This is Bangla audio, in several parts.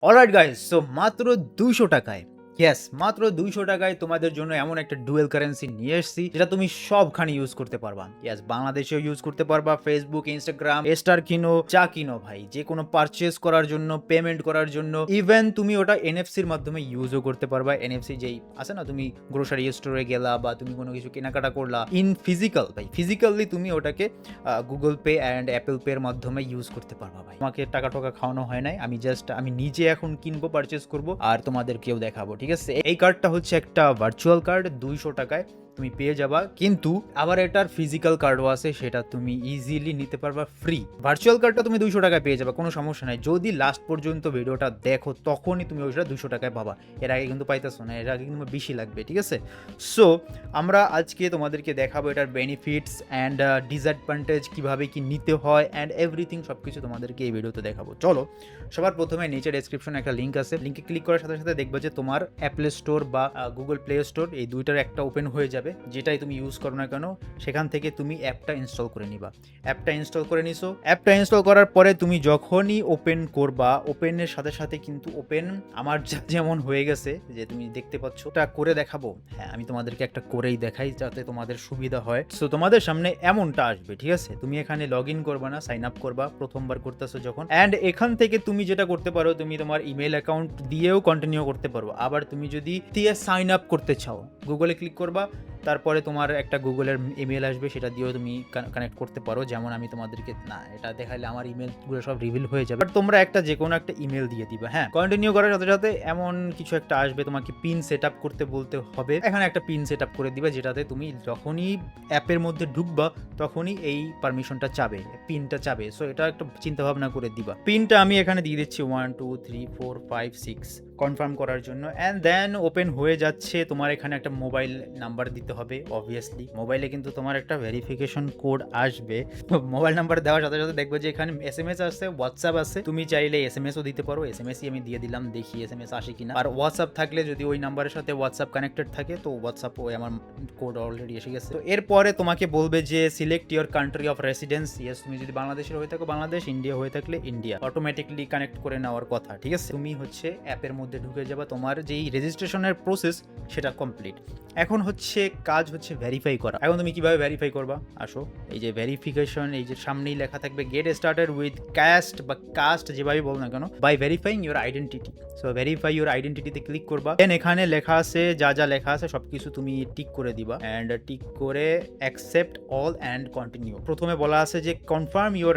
অলরাইট গাইস, সো মাত্র 200 টাকায়, ইয়েস মাত্র 200 টাকায় তোমাদের জন্য এমন একটা ডুয়েল কারেন্সি নিয়ে এসেছি যেটা তুমি সবখানে ইউজ করতে পারবা। ইয়েস, বাংলাদেশেও ইউজ করতে পারবা, ফেসবুক, ইনস্টাগ্রাম, স্টার কিনো, যা কিনো ভাই, যে কোনো পারচেস করার জন্য, পেমেন্ট করার জন্য, ইভেন তুমি ওটা এনএফসির মাধ্যমে ইউজও করতে পারবা। এনএফসি যেই আছে না, তুমি গ্রোসারি স্টোরে গেলা বা তুমি কোনো কিছু কেনাকাটা করলা ইন ফিজিক্যাল, ভাই ফিজিক্যালি তুমি ওটাকে Google pay and Apple pay এর মাধ্যমে ইউজ করতে পারবা। ভাই আমাকে টাকা টোকা খাওয়ানো হয় নাই, আমি নিজে এখন কিনবো, পারচেস করব আর তোমাদেরকেও দেখাবো। ঠিক আছে, এই কার্ডটা হচ্ছে একটা ভার্চুয়াল কার্ড, 200 টাকায় তুমি পেয়ে যাবা, কিন্তু আবার এটার ফিজিক্যাল কার্ডও আছে, সেটা তুমি ইজিলি নিতে পারবা ফ্রি। ভার্চুয়াল কার্ডটা তুমি 200 টাকায় পেয়ে যাবে, কোনো সমস্যা নাই। যদি লাস্ট পর্যন্ত ভিডিওটা দেখো তখনই তুমি ওইটা 200 টাকায় পাবা, এর আগে কিন্তু পাইতেছো না, এর আগে কিন্তু বেশি লাগবে। ঠিক আছে, সো আমরা আজকে তোমাদেরকে দেখাবো এটার বেনিফিটস অ্যান্ড ডিসঅ্যাডভান্টেজ, কীভাবে কি নিতে হয় অ্যান্ড এভরিথিং, সব কিছু তোমাদেরকে এই ভিডিওতে দেখাবো। চলো, সবার প্রথমে নিচে ডেসক্রিপশনে একটা লিঙ্ক আছে, লিঙ্কে ক্লিক করার সাথে সাথে দেখবে যে তোমার অ্যাপল স্টোর বা গুগল প্লে স্টোর, এই দুইটার একটা ওপেন হয়ে যাবে। যেটাই তুমি ইউজ করো না কেন, সেখান থেকে তুমি অ্যাপটা ইনস্টল করে নিবা। অ্যাপটা ইনস্টল করে নিছো, অ্যাপটা ইনস্টল করার পরে তুমি যখনই ওপেন করবা, ওপেনের সাথে সাথে কিন্তু ওপেন আমার যেমন হয়ে গেছে, যে তুমি দেখতে পাচ্ছ, ওটা করে দেখাবো। হ্যাঁ, আমি তোমাদেরকে একটা করেই দেখাই যাতে তোমাদের সুবিধা হয়। সো তোমাদের সামনে এমনটা আসবে। ঠিক আছে, তুমি এখানে লগ ইন করবা না, সাইন আপ করবা প্রথমবার করতেছো যখন, অ্যান্ড এখান থেকে তুমি যেটা করতে পারো, তুমি তোমার ইমেল অ্যাকাউন্ট দিয়েও কন্টিনিউ করতে পারো। আবার তুমি যদি দিয়ে সাইন আপ করতে চাও, গুগলে ক্লিক করবা, তারপরে তোমার একটা গুগলের ইমেল আসবে, সেটা দিয়েও তুমি কানেক্ট করতে পারো। যেমন আমি তোমাদেরকে, না এটা দেখাইলে আমার ইমেলগুলো সব রিভিল হয়ে যাবে, বাট তোমরা একটা যে কোনো একটা ইমেল দিয়ে দিবা। হ্যাঁ, কন্টিনিউ করার সাথে সাথে এমন কিছু একটা আসবে, তোমাকে পিন সেট আপ করতে বলতে হবে। এখানে একটা পিন সেট আপ করে দিবে, যেটাতে তুমি যখনই অ্যাপের মধ্যে ঢুকবা তখনই এই পারমিশনটা চাবে, পিনটা চাবে। সো এটা একটা চিন্তা ভাবনা করে দিবা। পিনটা আমি এখানে দিয়ে দিচ্ছি 1 2 3 4 5 6 কনফার্ম করার জন্য, অ্যান্ড দেন ওপেন হয়ে যাচ্ছে। তোমার এখানে একটা মোবাইল নাম্বার দিতে হবে, অবভিয়াসলি মোবাইলে কিন্তু তোমার একটা ভেরিফিকেশন কোড আসবে। মোবাইল নাম্বার দেওয়ার সাথে সাথে দেখবে যে এখানে SMS আছে, হোয়াটসঅ্যাপ আছে, তুমি চাইলে SMS-ও দিতে পারো। SMS-ই আমি দিয়ে দিলাম, দেখি SMS আসে কিনা। আর হোয়াটসঅ্যাপ থাকলে, যদি ওই নাম্বারের সাথে হোয়াটসঅ্যাপ কানেক্টেড থাকে, তো হোয়াটসঅ্যাপ ওই আমার কোড অলরেডি এসে গেছে। তো এরপরে তোমাকে বলবে যে select your country of residence. Yes, তুমি যদি বাংলাদেশের হয়ে থাকো বাংলাদেশ, ইন্ডিয়া হয়ে থাকলে ইন্ডিয়া, অটোমেটিকলি কানেক্ট করে নেওয়ার কথা। ঠিক আছে, তুমি হচ্ছে অ্যাপের মধ্যে ঢুকে যাবা, তোমার যেই রেজিস্ট্রেশনের প্রসেস সেটা কমপ্লিট। এখন হচ্ছে কাজ হচ্ছে ভেরিফাই করা। এখন তুমি কিভাবে ভেরিফাই করবা, আসো, এই যে ভেরিফিকেশন, এই যে সামনেই লেখা থাকবে গেট স্টার্টেড উইথ ক্যাস্ট বা কাস্ট, যেভাবে বল না কেন, by verifying your identity. So verify your আইডেন্টিটিতে ক্লিক করবা, দেন এখানে লেখা আছে, যা যা লেখা আছে সবকিছু তুমি টিক করে দিবা, অ্যান্ড টিক করে অ্যাকসেপ্ট অল অ্যান্ড কন্টিনিউ। প্রথমে বলা আছে যে confirm your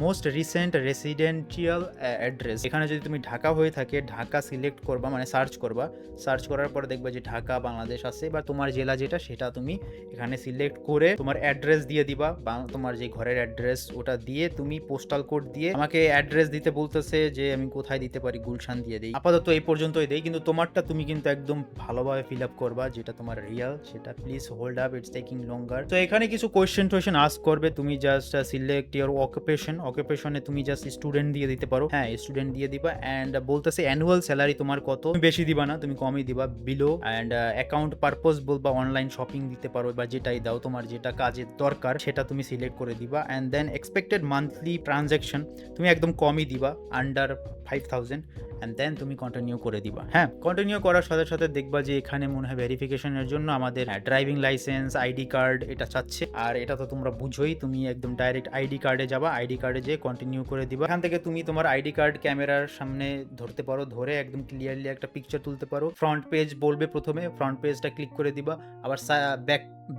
most recent residential address. এখানে যদি তুমি ঢাকা হয়ে থাকে, ঢাকা সিলেক্ট করবা, মানে সার্চ করবা। সার্চ করার পরে দেখবা যে ঢাকা বাংলাদেশ আছে, বা তোমার জেলা যেটা সেটা তুমি এখানে সিলেক্ট করে তোমার অ্যাড্রেস দিয়ে দিবা, বা তোমার যে ঘরের অ্যাড্রেস ওটা দিয়ে তুমি পোস্টাল কোড দিয়ে, আমাকে অ্যাড্রেস দিতে বলতেছে যে আমি কোথায় দিতে পারি, গুলশান দিয়ে দিই। আপাতত এই পর্যন্তই দেই, কিন্তু তোমারটা তুমি কিন্তু একদম ভালোভাবে ফিল আপ করবা, যেটা তোমার রিয়াল সেটা। Please hold up, it's taking longer. তো এখানে কিছু কোয়েশ্চেন আস্ক করবে, তুমি জাস্ট সিলেক্ট ইওর অকুপেশন। অকুপেশনে তুমি জাস্ট স্টুডেন্ট দিয়ে দিতে পারো, হ্যাঁ স্টুডেন্ট দিয়ে দিবা, অ্যান্ড বলতেছে অ্যানুয়াল স্যালারি তোমার কত, তুমি বেশি দিবা না, তুমি কমই দিবা, বিলো। অ্যান্ড অ্যাকাউন্ট পারপোজ বলবা, অনলাইন শপিং দিতে পারো, বা যেটাই দাও, তোমার যেটা কাজের দরকার সেটা তুমি সিলেক্ট করে দিবা। And then expected monthly transaction তুমি একদম কমই দিবা, আন্ডার 5000, অ্যান্ড দেন তুমি কন্টিনিউ করে দিবা। হ্যাঁ, কন্টিনিউ করার সাথে সাথে দেখবা যে এখানে মনে হয় ভেরিফিকেশনের জন্য আমাদের ড্রাইভিং লাইসেন্স, আইডি কার্ড এটা চাচ্ছে। আর এটা তো তোমরা বুঝোই, তুমি একদম ডাইরেক্ট আইডি কার্ডে যাবা, আইডি কার্ডে যেয়ে কন্টিনিউ করে দিবা। এখান থেকে তুমি তোমার আইডি কার্ড ক্যামেরার সামনে ধরতে পারো, ধরে একদম ক্লিয়ারলি একটা পিকচার তুলতে পারো। ফ্রন্ট পেজ বলবে, প্রথমে ফ্রন্ট পেজটা ক্লিক করে দিবা, আবার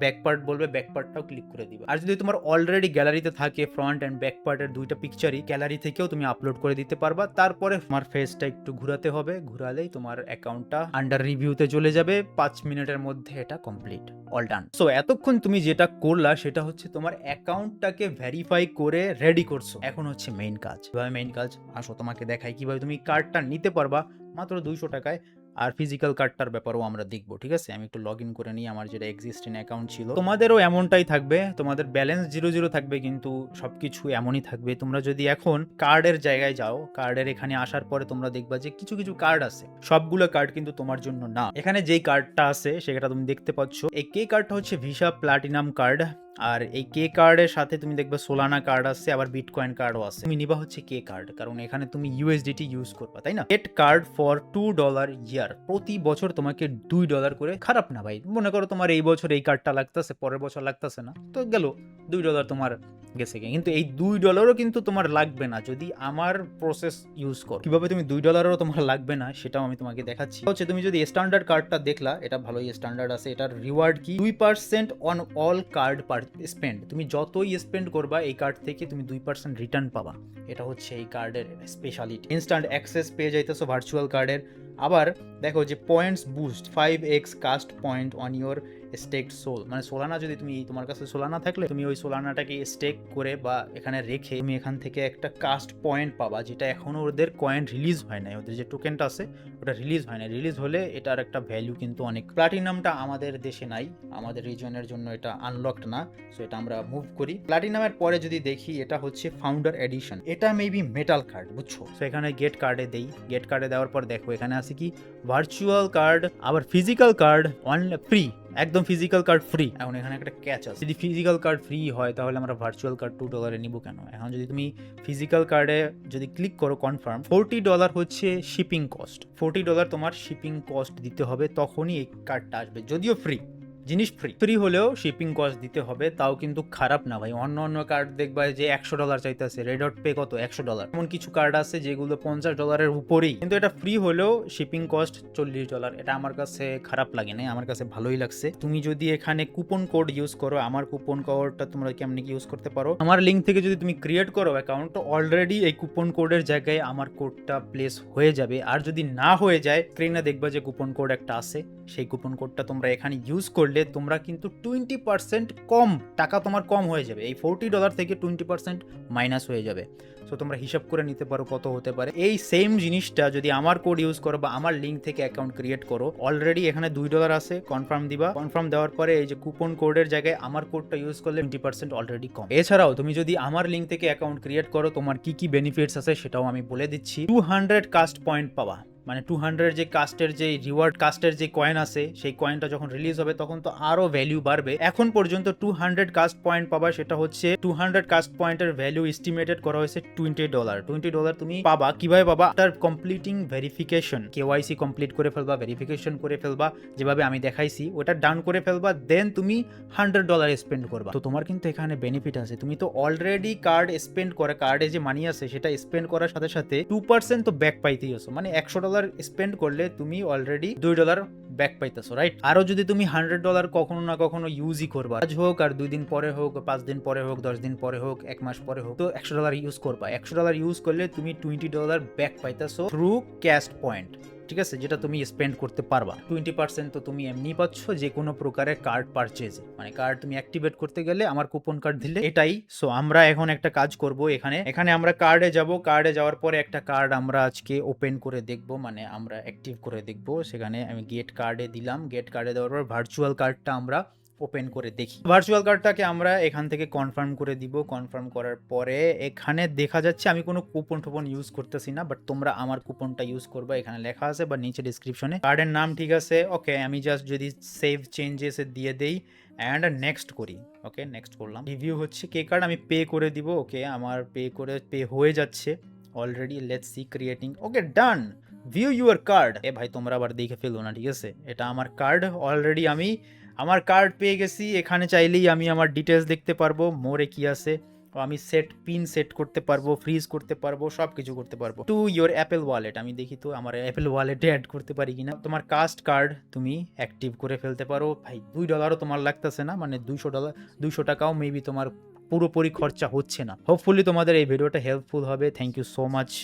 ব্যাক পার্ট বলবে, ব্যাক পার্টটাও ক্লিক করে দিবা। আর যদি তোমার অলরেডি গ্যালারিতে থাকে ফ্রন্ট অ্যান্ড ব্যাক পার্টের দুইটা পিকচারই, গ্যালারি থেকেও তুমি আপলোড করে দিতে পারবা। তারপরে তোমার ফেসটা একটু ঘোরাতে হবে, ঘোরালেই তোমার অ্যাকাউন্টটা আন্ডার রিভিউতে চলে যাবে। 5 মিনিটের মধ্যে এটা কমপ্লিট, অল ডান। সো এতক্ষণ তুমি যেটা করলা সেটা হচ্ছে তোমার অ্যাকাউন্টটাকে ভেরিফাই করে রেডি করছো। এখন হচ্ছে মেইন কাজ। কিভাবে মেইন কাজ, আসো তোমাকে দেখাই কিভাবে তুমি কার্ডটা নিতে পারবা মাত্র 200 টাকায়। আর ফিজিক্যাল কার্ডটার ব্যাপারেও আমরা দেখবো। ঠিক আছে, আমি একটু লগ ইন করে নিই, আমার যেটা এক্সিস্টিং অ্যাকাউন্ট ছিল। তোমাদেরও এমনটাই থাকবে, তোমাদের ব্যালেন্স 0 থাকবে, কিন্তু সবকিছু এমনই থাকবে। তোমরা যদি এখন কার্ডের জায়গায় যাও, কার্ডের এখানে আসার পরে তোমরা দেখবা যে কিছু কিছু কার্ড আছে, সবগুলো কার্ড কিন্তু তোমার জন্য না। এখানে যেই কার্ডটা আছে সেটা তুমি দেখতে পাচ্ছ, এই কে কার্ডটা হচ্ছে ভিসা প্লাটিনাম কার্ড। আর এই কে কার্ডের সাথে তুমি দেখবে সোলানা কার্ড আছে, আবার বিটকয়েন কার্ডও আছে। তুমি নিবা হচ্ছে কে কার্ড, কারণ এখানে তুমি ইউএসডিটি ইউজ করবা, তাই না? গেট কার্ড ফর $2 ইয়ার, প্রতি বছর তোমাকে $2 করে। খারাপ না ভাই, মনে করো তোমার এই বছর এই কার্ডটা লাগতেছে, পরের বছর লাগতেছে না, তো গেল $2 তোমার গেছে। কিন্তু এই $2ও কিন্তু তোমার লাগবে না যদি আমার প্রসেস ইউজ করো। কিভাবে তুমি $2ও তোমার লাগবে না সেটাও আমি তোমাকে দেখাচ্ছি। হচ্ছে তুমি যদি স্ট্যান্ডার্ড কার্ডটা দেখলা, এটা ভালোই স্ট্যান্ডার্ড আছে। এটার রিওয়ার্ড কি 2% অন অল কার্ড স্পেন্ড। তুমি যতই স্পেন্ড করবা এই কার্ড থেকে তুমি 2% রিটার্ন পাবা। এটা হচ্ছে এই কার্ডের স্পেশালিটি। ইনস্ট্যান্ট অ্যাক্সেস পেয়ে যাইতেছো ভার্চুয়াল কার্ডের। আবার দেখো যে points boost 5x cast point on your stake Sol, মানে সোলানা যদি তুমি তোমার কাছে সোলানা থাকলে তুমি ওই সোলানাটাকে স্টেক করে বা এখানে রেখে তুমি এখান থেকে একটা কাস্ট পয়েন্ট পাবা, যেটা এখনো ওদের কয়েন রিলিজ হয় নাই, ওদের যে টোকেনটা আছে ওটা রিলিজ হয় না। রিলিজ হলে এটার একটা ভ্যালু কিন্তু অনেক। প্লাটিনামটা আমাদের দেশে নাই, আমাদের রিজনের জন্য এটা আনলকড না, সো এটা আমরা মুভ করি। প্লাটিনামের পরে যদি দেখি এটা হচ্ছে ফাউন্ডার এডিশন, এটা মেবি মেটাল কার্ড, বুঝছো? সো এখানে গেট কার্ডে দেই, গেট কার্ডে দেওয়ার পর দেখো এখানে আছে কি ভার্চুয়াল কার্ড, আবার ফিজিক্যাল কার্ড ফ্রি, একদম ফিজিক্যাল কার্ড ফ্রি। এখন এখানে একটা ক্যাচ আছে, যদি ফিজিক্যাল কার্ড ফ্রি হয় তাহলে আমরা ভার্চুয়াল কার্ড $2 নিব কেন? এখন যদি তুমি ফিজিক্যাল কার্ডে যদি ক্লিক করো কনফার্ম, $40 হচ্ছে শিপিং কস্ট, $40 তোমার শিপিং কস্ট দিতে হবে, তখনই এই কার্ডটা আসবে। যদিও ফ্রি জিনিস, ফ্রি হলেও শিপিং কস্ট দিতে হবে, তাও কিন্তু খারাপ না ভাই। অন্য অন্য কার্ড দেখবা যে $100 চাইতেছে, রেড হট পে কত $100, এমন কিছু কার্ড আছে যেগুলো $50 উপরেই, কিন্তু এটা ফ্রি হলেও শিপিং কস্ট $40। এটা আমার কাছে খারাপ লাগে না, আমার কাছে ভালোই লাগছে। তুমি যদি এখানে কুপন কোড ইউজ করো, আমার কুপন কোডটা তোমরা কেমনি ইউজ করতে পারো, আমার লিঙ্ক থেকে যদি তুমি ক্রিয়েট করো অ্যাকাউন্ট, অলরেডি এই কুপন কোডের জায়গায় আমার কোডটা প্লেস হয়ে যাবে। আর যদি না হয়ে যায়, স্ক্রিনে দেখবা যে কুপন কোড একটা আছে, সেই কুপন কোডটা তোমরা এখানে ইউজ করলে তোমরা কিন্তু 20% কম টাকা তোমার কম হয়ে যাবে। এই $40 থেকে 20% মাইনাস হয়ে যাবে। সো তোমরা হিসাব করে নিতে পারো কত হতে পারে। এই সেম জিনিসটা যদি আমার কোড ইউজ করো বা আমার লিঙ্ক থেকে অ্যাকাউন্ট ক্রিয়েট করো, অলরেডি এখানে $2 আছে, কনফার্ম দিবা। কনফার্ম দেওয়ার পরে এই যে কুপন কোডের জায়গায় আমার কোডটা ইউজ করলে 20% অলরেডি কম। এছাড়াও তুমি যদি আমার লিঙ্ক থেকে অ্যাকাউন্ট ক্রিয়েট করো, তোমার কি কি বেনিফিটস আছে সেটাও আমি বলে দিচ্ছি। 200 কাস্ট পয়েন্ট পাবা, মানে 200 যে কাস্টের যে রিওয়ার্ড কাস্টের যে কয়েন আছে, সেই কয়েনটা যখন রিলিজ হবে তখন তো আরো ভ্যালু বাড়বে। এখন পর্যন্ত 200 কাস্ট পয়েন্ট পাবা, সেটা হচ্ছে 200 কাস্ট পয়েন্টের ভ্যালু এস্টিমেটেড করা হয়েছে $20। $20 তুমি পাবা কিভাবে পাবা? After completing verification, KYC complete করে ফেলবা, ভেরিফিকেশন করে ফেলবা, যেভাবে আমি দেখাইছি ওটা ডান করে ফেলবা, দেন তুমি $100 স্পেন্ড করবা। তো তোমার কিন্তু এখানে বেনিফিট আছে, তুমি তো অলরেডি কার্ড স্পেন্ড করে, কার্ডে যে মানি আছে সেটা স্পেন্ড করার সাথে সাথে 2% তো ব্যাক পাইতেই আছো, মানে $100 স্পেন্ড করলে তুমি অলরেডি $2 ব্যাক পাইতেছো, রাইট? আরো যদি তুমি $100 কখনো না কখনো ইউজই করবা, আজ হোক আর 2 দিন পরে হোক, 5 দিন পরে হোক, 10 দিন পরে হোক, 1 মাস পরে হোক, তো $100 ইউজ করবা। $100 ইউজ করলে তুমি $20 ব্যাক পাইতেছো থ্রু ক্যাশ পয়েন্ট, ঠিক আছে, যেটা তুমি স্পেন্ড করতে পারবা। 20% তো তুমি এমনি পাচ্ছ যে কোনো প্রকারের কার্ড পারচেজে, মানে কার্ড তুমি অ্যাক্টিভেট করতে গেলে আমার কুপন কার্ড দিলে এটাই। সো আমরা এখন একটা কাজ করব, এখানে আমরা কার্ডে যাব, কার্ডে যাওয়ার পরে একটা কার্ড আমরা আজকে ওপেন করে দেখব, মানে আমরা অ্যাক্টিভ করে দেখব। সেখানে আমি গেট কার্ডে দিলাম, গেট কার্ডে দেওয়ার পর ভার্চুয়াল কার্ডটা আমরা ওপেন করে দেখি। ভার্চুয়াল কার্ডটাকে আমরা এখান থেকে কনফার্ম করে দিব। কনফার্ম করার পরে এখানে দেখা যাচ্ছে আমি কোনো কুপন টুপন ইউজ করতেছি না, বাট তোমরা আমার কুপনটা ইউজ করবা, এখানে লেখা আছে বা নিচে ডিসক্রিপশনে। কার্ডের নাম ঠিক আছে, ওকে। আমি জাস্ট যদি সেভ চেঞ্জেস দিয়ে দেই অ্যান্ড নেক্সট করি, ওকে নেক্সট করলাম। রিভিউ হচ্ছে কে কার্ড, আমি পে করে দিব, ওকে আমার পে হয়ে যাচ্ছে already. Let's see creating, okay done. View your card. এ ভাই তোমরা আবার দেখে ফেলো না, ঠিক আছে? এটা আমার কার্ড, অলরেডি আমি আমার কার্ড পেয়ে গেছি। এখানে চাইলেই আমি আমার ডিটেলস দেখতে পারবো, মোরে কি আছে, আমি পিন সেট করতে পারবো, ফ্রিজ করতে পারবো, সব কিছু করতে পারবো। টু ইয়োর অ্যাপেল ওয়ালেট, আমি দেখি তো আমার অ্যাপেল ওয়ালেটে অ্যাড করতে পারি কিনা। তোমার কাস্ট কার্ড তুমি অ্যাক্টিভ করে ফেলতে পারো। ভাই $2 তোমার লাগতেছে না, মানে $200 টাকাও মেবি তোমার পুরোপুরি খরচা হচ্ছে না। হোপফুলি তোমাদের এই ভিডিওটা হেল্পফুল হবে। Thank you so much.